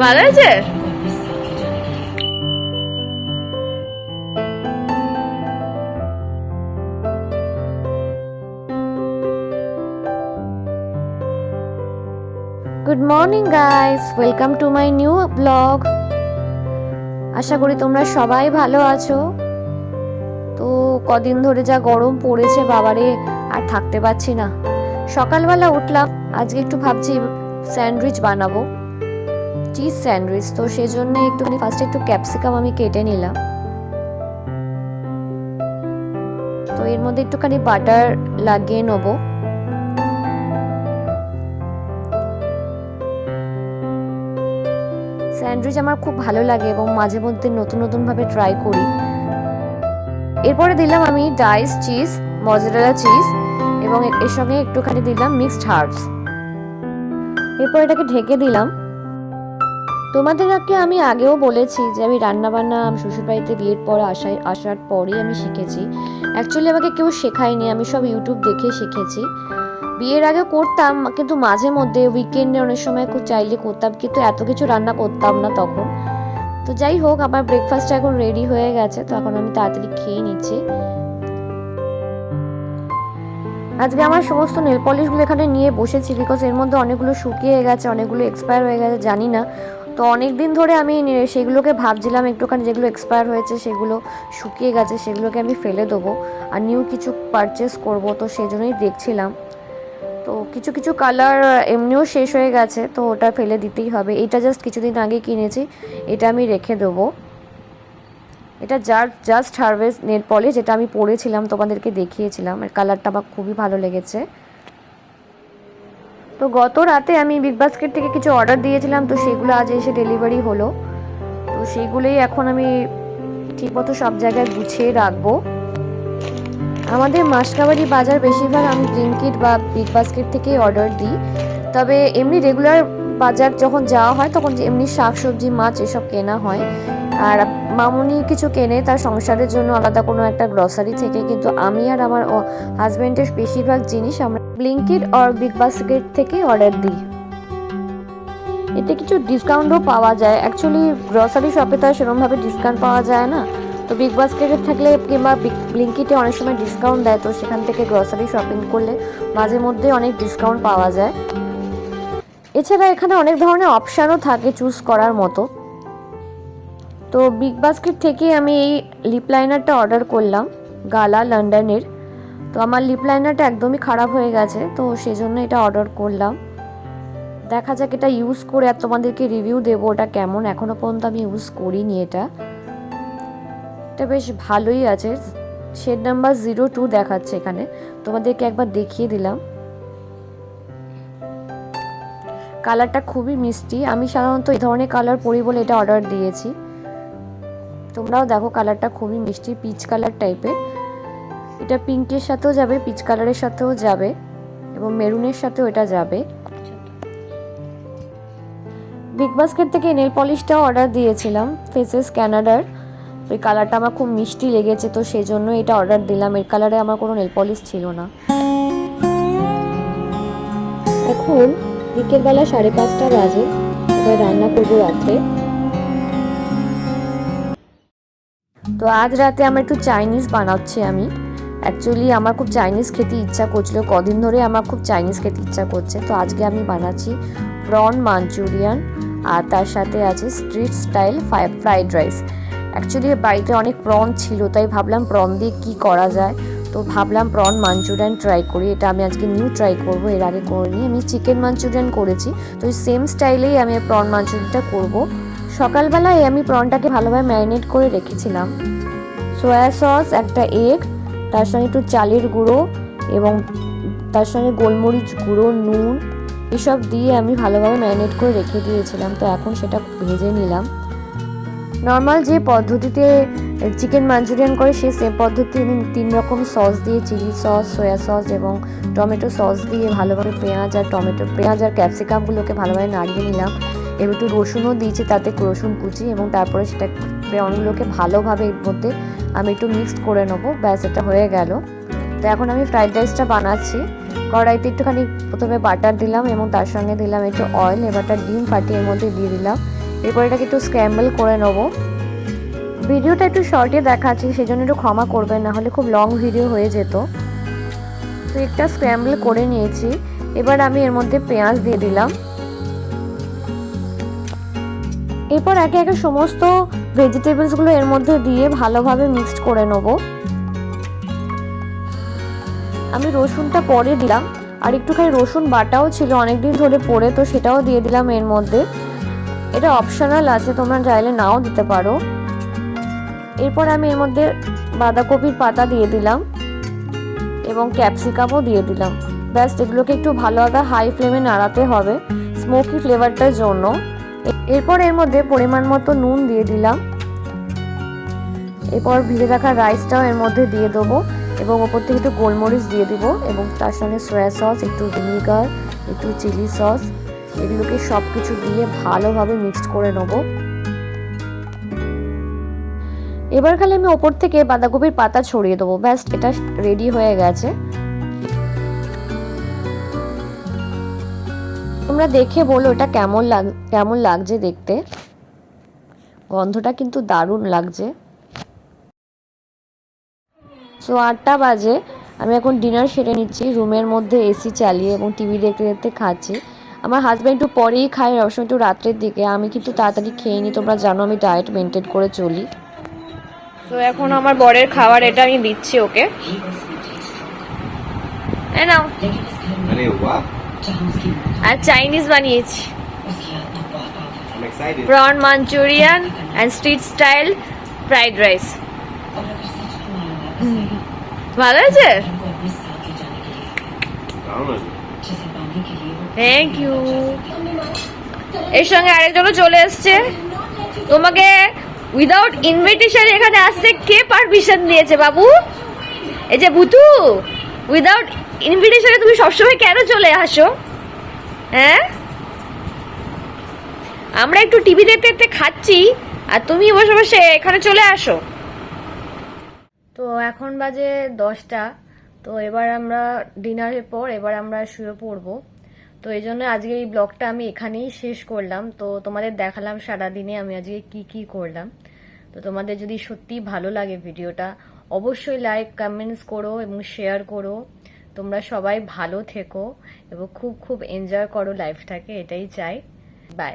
ভালো আছে? Good morning guys, welcome to my new blog. আশা করি তোমরা সবাই ভালো আছো। তো কদিন ধরে যা গরম পড়েছে বাবারে, আর থাকতে পারছি না। সকালবেলা উঠলাম, আজকে একটু ভাবছি স্যান্ডউইচ বানাবো, চিজ স্যান্ডউইচ। তো সেজন্য একটুখানি ফার্স্টে একটু ক্যাপসিকাম আমি কেটে নিলাম। তো এর মধ্যে একটুখানি বাটার লাগিয়ে নেবো। স্যান্ডউইচ আমার খুব ভালো লাগে এবং মাঝে মধ্যে নতুন নতুন ভাবে ট্রাই করি। এরপরে দিলাম আমি ডাইস চিজ, মজারেলা চিজ, এবং এর সঙ্গে একটুখানি দিলাম মিক্সড হার্বস। এরপর এটাকে ঢেকে দিলাম। তোমাদেরকে আমি আগেও বলেছি যে আমি রান্নাবান্না শ্বশুরবাড়িতে বিয়ের পর আসার পরেই আমি শিখেছি। অ্যাকচুয়ালি আমাকে কেউ শেখায়নি, আমি সব ইউটিউব দেখে শিখেছি। বিয়ের আগে করতাম, কিন্তু মাঝে মধ্যে উইকেন্ডে অনেক সময় খুব চাইলে করতাম, কিন্তু এত কিছু রান্না করতাম না তখন। তো যাই হোক, আমার ব্রেকফাস্ট এখন রেডি হয়ে গেছে, তো এখন আমি তাড়াতাড়ি খেয়ে নিচ্ছি। আজকে আমার সমস্ত নেল পলিশগুলো এখানে নিয়ে বসেছি, বিকজ এর মধ্যে অনেকগুলো শুকিয়ে গেছে, অনেকগুলো এক্সপায়ার হয়ে গেছে, জানি না। তো অনেক দিন ধরে আমি সেগুলোকে ভাবছিলাম একটুখানি, যেগুলো এক্সপায়ার হয়েছে সেগুলো শুকিয়ে গেছে সেগুলোকে আমি ফেলে দেবো আর নিউ কিছু পারচেস করব। তো সেই জন্যই দেখছিলাম। তো কিছু কিছু কালার এমনিও শেষ হয়ে গেছে, তো ওটা ফেলে দিতেই হবে। এটা জাস্ট কিছুদিন আগে কিনেছি, এটা আমি রেখে দেবো। এটা জাস্ট হারভেস্ট নেল পলিশ, যেটা আমি পরেছিলাম, তোমাদেরকে দেখিয়েছিলাম। এর কালারটা আমার খুবই ভালো লেগেছে। তো গত রাতে আমি বিগ বাস্কেট থেকে কিছু অর্ডার দিয়েছিলাম, তো সেগুলো আজ এসে ডেলিভারি হলো। তো সেইগুলোই এখন আমি ঠিকমতো সব জায়গায় গুছিয়ে রাখবো। আমাদের মাসকাবাড়ি বাজার বেশিরভাগ আমি ব্লিঙ্কিট বা বিগ বাস্কেট থেকেই অর্ডার দিই। তবে এমনি রেগুলার বাজার যখন যাওয়া হয় তখন এমনি শাকসবজি মাছ এসব কেনা হয়। আর মামুনি কিছু কেনে তার সংসারের জন্য আলাদা কোনো একটা গ্রসারি থেকে, কিন্তু আমি আর আমার হাজব্যান্ডের বেশিরভাগ জিনিস আমরা ব্লিঙ্কিট আর বিগ বাস্কেট থেকেই অর্ডার দিই। এতে কিছু ডিসকাউন্টও পাওয়া যায়। অ্যাকচুয়ালি গ্রসারি শপে তো সেরকমভাবে ডিসকাউন্ট পাওয়া যায় না, তো বিগ বাস্কেটে থাকলে কিংবা ব্লিঙ্কিটে অনেক সময় ডিসকাউন্ট দেয়, তো সেখান থেকে গ্রসারি শপিং করলে মাঝে মধ্যে অনেক ডিসকাউন্ট পাওয়া যায়। এছাড়া এখানে অনেক ধরনের অপশানও থাকে চুজ করার মতো। তো বিগ বাস্কেট থেকে আমি এই লিপ লাইনারটা অর্ডার করলাম, গালা লন্ডনের। তো আমার লিপ লাইনারটা একদমই খারাপ হয়ে গেছে, তো সেজন্য এটা অর্ডার করলাম। দেখা যাক এটা ইউজ করে আর তোমাদেরকে রিভিউ দেবো ওটা কেমন। এখনও পর্যন্ত আমি ইউজ করিনি। এটা বেশ ভালোই আছে। শেড নাম্বার 02 দেখাচ্ছে এখানে, তোমাদেরকে একবার দেখিয়ে দিলাম। কালারটা খুবই মিষ্টি। আমি সাধারণত এই ধরনের কালার পরি বলে এটা অর্ডার দিয়েছি। তোমরাও দেখো, কালারটা খুবই মিষ্টি, পিচ কালার টাইপের। এটা পিঙ্কের সাথেও যাবে, পিচ কালারের সাথেও যাবে, এবং মেরুনের সাথেও এটা যাবে। বিগ বাস্কেট থেকে নেল পলিশটাও অর্ডার দিয়েছিলাম, ফেসেস ক্যানাডার। ওই কালারটা আমার খুব মিষ্টি লেগেছে, তো সেই জন্য এটা অর্ডার দিলাম। এর কালারে আমার কোনো নেল পলিশ ছিল না। এখন বিকেলবেলা 5:30 বাজে, এবার রান্না করবো রাত্রে। তো আজ রাতে আমার একটু চাইনিজ বানাচ্ছি আমি। অ্যাকচুয়ালি আমার খুব চাইনিজ খেতে ইচ্ছা করছিল, কদিন ধরে আমার খুব চাইনিজ খেতে ইচ্ছা করছে। তো আজকে আমি বানাচ্ছি প্রন মাঞ্চুরিয়ান, আর তার সাথে আছে street style fried rice. Actually বাড়িতে অনেক প্রন ছিল, তাই ভাবলাম প্রন দিয়ে কী করা যায়। তো ভাবলাম প্রন মাঞ্চুরিয়ান ট্রাই করি। এটা আমি আজকে নিউ ট্রাই করব, এর আগে করিনি। আমি চিকেন মাঞ্চুরিয়ান করেছি, তো এই সেম স্টাইলেই আমি প্রন মাঞ্চুরিয়ানটা করব। সকালবেলায় আমি প্রনটাকে ভালোভাবে ম্যারিনেট করে রেখেছিলাম। সয়া সস, একটা এগ, তার সঙ্গে একটু চালের গুঁড়ো এবং তার সঙ্গে গোলমরিচ গুঁড়ো, নুন, এসব দিয়ে আমি ভালোভাবে ম্যারিনেট করে রেখে দিয়েছিলাম। তো এখন সেটা ভেজে নিলাম। নর্মাল যে পদ্ধতিতে চিকেন মাঞ্চুরিয়ান করে সেই সেম পদ্ধতি আমি 3 রকম সস দিয়ে, চিলি সস, সয়া সস এবং টমেটো সস দিয়ে ভালোভাবে পেঁয়াজ আর ক্যাপসিকামগুলোকে ভালোভাবে নাড়িয়ে নিলাম। এবার একটু রসুনও দিয়েছি, তাতে রসুন কুচি, এবং তারপরে সেটা প্রনগুলোকে ভালোভাবে এর মধ্যে আমি একটু মিক্সড করে নেবো। ব্যাস, এটা হয়ে গেল। তো এখন আমি ফ্রাইড রাইসটা বানাচ্ছি। কড়াইতে একটুখানি প্রথমে বাটার দিলাম এবং তার সঙ্গে দিলাম একটু অয়েল। এবারটা ডিম ফাটিয়ে এর মধ্যে দিয়ে দিলাম এরপর এটাকে একটু স্ক্র্যাম্বল করে নেবো। ভিডিওটা একটু শর্টে দেখাচ্ছি, সেই জন্য একটু ক্ষমা করবেন, না হলে খুব লং ভিডিও হয়ে যেত। তো একটা স্ক্র্যাম্বল করে নিয়েছি। এবার আমি এর মধ্যে পেঁয়াজ দিয়ে দিলাম। এরপর একে একে সমস্ত ভেজিটেবলসগুলো এর মধ্যে দিয়ে ভালোভাবে মিক্সড করে নেব। আমি রসুনটা পরে দিলাম, আর একটুখানি রসুন বাটাও ছিল অনেকদিন ধরে পড়ে, তো সেটাও দিয়ে দিলাম এর মধ্যে। এটা অপশনাল আছে, তোমরা চাইলে নাও দিতে পারো। এরপর আমি এর মধ্যে বাঁধাকপির পাতা দিয়ে দিলাম এবং ক্যাপসিকামও দিয়ে দিলাম। ব্যাস এগুলোকে একটু ভালোভাবে হাই ফ্লেমে নাড়াতে হবে স্মোকি ফ্লেভারটার জন্য। এরপর এর মধ্যে পরিমাণ মতো নুন দিয়ে দিলাম। এরপর ভিজে রাখা রাইসটাও এর মধ্যে দিয়ে দেবো এবং ওপর থেকে একটু গোলমরিচ দিয়ে দিব এবং তার সঙ্গে সয়া সস, একটু ভিনিগার, একটু চিলি সস, এগুলোকে সব কিছু দিয়ে ভালোভাবে মিক্সড করে নেব। এবার খালি আমি ওপর থেকে বাঁধাকপির পাতা ছড়িয়ে দেবো। ব্যাস এটা রেডি হয়ে গেছে। তোমরা দেখে বলো এটা কেমন লাগছে দেখতে। গন্ধটা কিন্তু দারুণ লাগছে। সো 8টা বাজে, আমি এখন ডিনার সেরে নিচ্ছি রুমের মধ্যে এসি চালিয়ে এবং টিভি দেখতে দেখতে খাচ্ছি। আমার হাজব্যান্ড একটু পরেই খায়, অবশ্য একটু রাত্রের দিকে। আমি কিন্তু তাড়াতাড়ি খেয়ে নিই, তোমরা জানো আমি ডায়েট মেনটেন করে চলি। তো এখন আমার বরের খাবার এটা আমি দিচ্ছি ওকে। নাও, আর চাইনিজ বানিয়েছি, prawn Manchurian and street style fried rice. ভালো আছে? Thank you. এর সঙ্গে আরেকজনও চলে এসছে। তোমাকে উইদাউট ইনভিটেশন এখানে আসতে কে পারমিশন দিয়েছে বাবু? এই যে ভুতু, উইদাউট ইনভিটেশনে তুমি সবসময় কেন চলে আসো? হ্যাঁ, আমরা একটু টিভি দেখতে দেখতে খাচ্ছি আর তুমি বসে বসে এখানে চলে আসো। তো এখন বাজে 10টা। তো এবার আমরা ডিনারের পর এবার আমরা শুয়ে পড়বো। তো এই জন্য আজকে এই ব্লগটা আমি এখানেই শেষ করলাম। তো তোমাদের দেখালাম সারাদিনে আমি আজকে কি কি করলাম। তো তোমাদের যদি সত্যি ভালো লাগে ভিডিওটা, অবশ্যই লাইক কমেন্টস করো এবং শেয়ার করো। তোমরা সবাই ভালো থেকো এবং খুব খুব এনজয় করো লাইফটাকে, এটাই চাই। বাই।